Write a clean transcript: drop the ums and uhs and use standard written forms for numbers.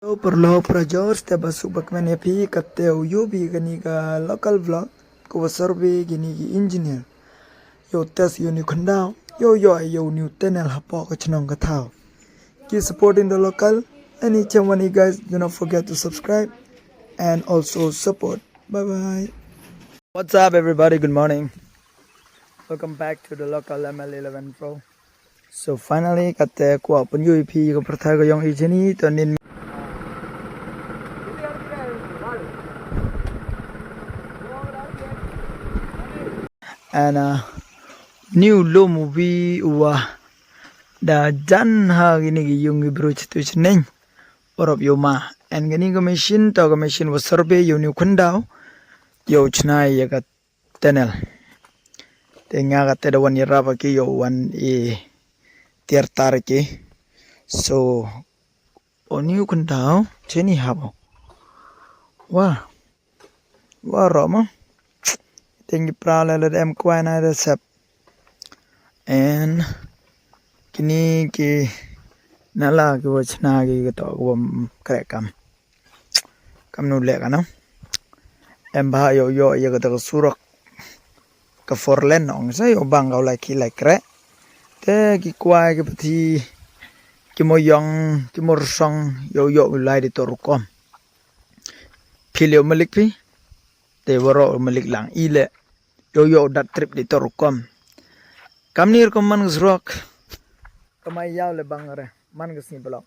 Paralok prajor step basuk bakman yapi kateu yubi gani ka local vlog ko survey gini ki engineer yo test yo ni khandao yo new channel hapo ka chnong ka thao keep supporting the local anyone you guys do not forget to subscribe and also support. Bye bye. What's up everybody, good morning, welcome back to the local ML11 Pro. So finally kate ko pun UP ko prathar ko yong ijeni to nin and new low movie da jan ha gini gi yung ibroch to chneng orop yoma and gini ko machine was survey yo new khandao yo chnai ya ka tunnel tenga ka te da 1 year ba ki yo 1 e tier tar ki so o new khandao cheni habo wa roma tengi prala le em kwana da sap and kini ki nala ki wachna ki to ko kam no le kana em ba yo ya ka to surok ka forlen ong sa yo bang au like re te ki kwa ki pati ki mo yong ki mo song yo lai di to rukom philio malik pi te woro malik lang ile yo dat trip di to rukom kamnir ko man Surok Kamai yaw le bang re man gas ni blok